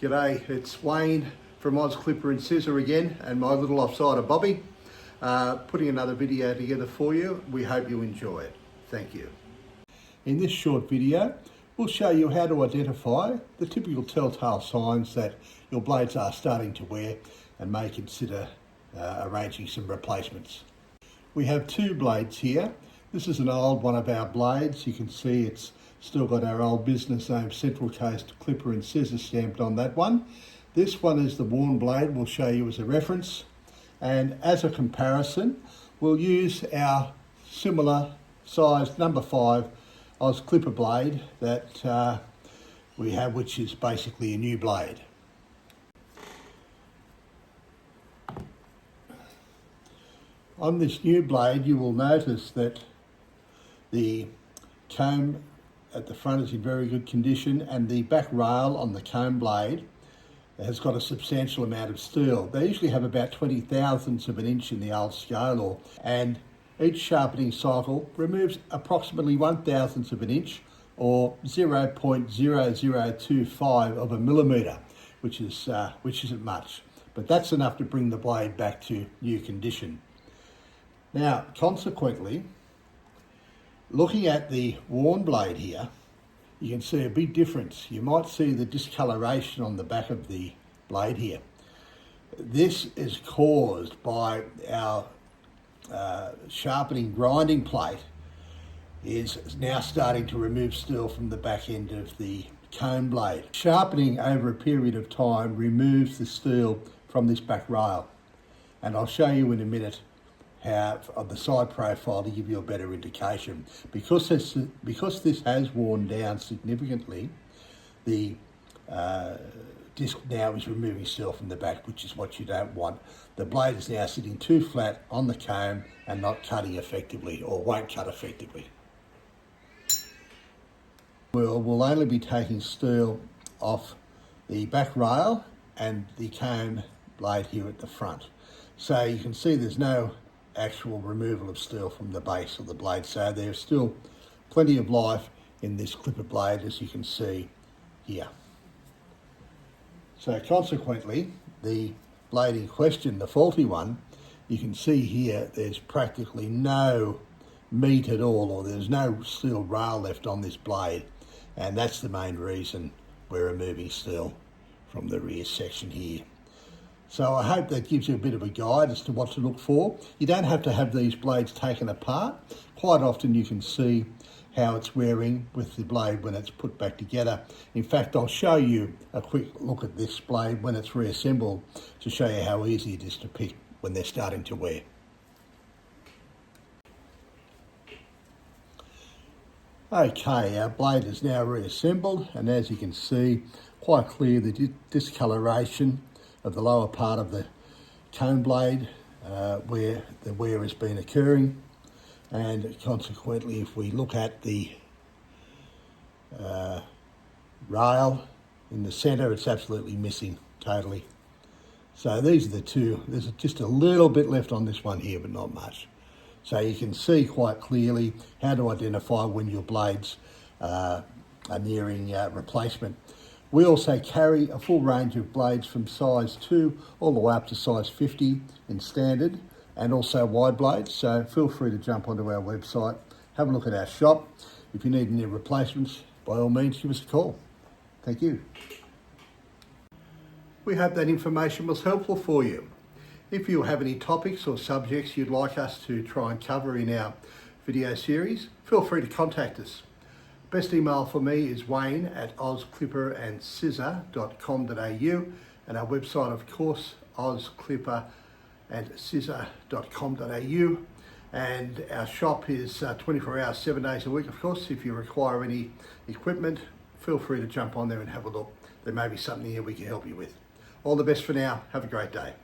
G'day, it's Wayne from Oz Clipper and Scissor again, and my little offsider Bobby, putting another video together for you. We hope you enjoy it. Thank you. In this short video, we'll show you how to identify the typical telltale signs that your blades are starting to wear and may consider arranging some replacements. We have two blades here. This is an old one of our blades. You can see it's still got our old business name Central Coast Clipper and Scissor stamped on that one. This one is the worn blade. We'll show you as a reference, and as a comparison we'll use our similar sized number 5 Oz Clipper blade that we have, which is basically a new blade. On this new blade you will notice that the comb at the front is in very good condition, and the back rail on the comb blade has got a substantial amount of steel. They usually have about 20 thousandths of an inch in the old scale, and each sharpening cycle removes approximately 1/1000th of an inch, or 0.0025 of a millimetre, which isn't much, but that's enough to bring the blade back to new condition. Now, consequently, looking at the worn blade here, you can see a big difference. You might see the discoloration on the back of the blade here. This is caused by our sharpening grinding plate is now starting to remove steel from the back end of the comb blade. Sharpening over a period of time removes the steel from this back rail, and I'll show you in a minute how on the side profile to give you a better indication. Because this has worn down significantly, the disc now is removing steel from the back, which is what you don't want. The blade is now sitting too flat on the comb and not cutting effectively, or won't cut effectively. We'll only be taking steel off the back rail and the comb blade here at the front. So you can see there's no actual removal of steel from the base of the blade, so there's still plenty of life in this clipper blade, as you can see here. So consequently, the blade in question, the faulty one, you can see here there's practically no meat at all, or there's no steel rail left on this blade, and that's the main reason we're removing steel from the rear section here. So I hope that gives you a bit of a guide as to what to look for. You don't have to have these blades taken apart. Quite often you can see how it's wearing with the blade when it's put back together. In fact, I'll show you a quick look at this blade when it's reassembled to show you how easy it is to pick when they're starting to wear. Okay, our blade is now reassembled, and as you can see, quite clear the discoloration of the lower part of the comb blade where the wear has been occurring, and consequently if we look at the rail in the centre, it's absolutely missing totally. So these are the two. There's just a little bit left on this one here, but not much. So you can see quite clearly how to identify when your blades are nearing replacement. We also carry a full range of blades from size 2 all the way up to size 50 in standard, and also wide blades. So feel free to jump onto our website, have a look at our shop. If you need any replacements, by all means give us a call. Thank you. We hope that information was helpful for you. If you have any topics or subjects you'd like us to try and cover in our video series, feel free to contact us. Best email for me is wayne@ozclipperandscissor.com.au, and our website, of course, ozclipperandscissor.com.au, and our shop is 24 hours, 7 days a week. Of course, if you require any equipment, feel free to jump on there and have a look. There may be something here we can help you with. All the best for now. Have a great day.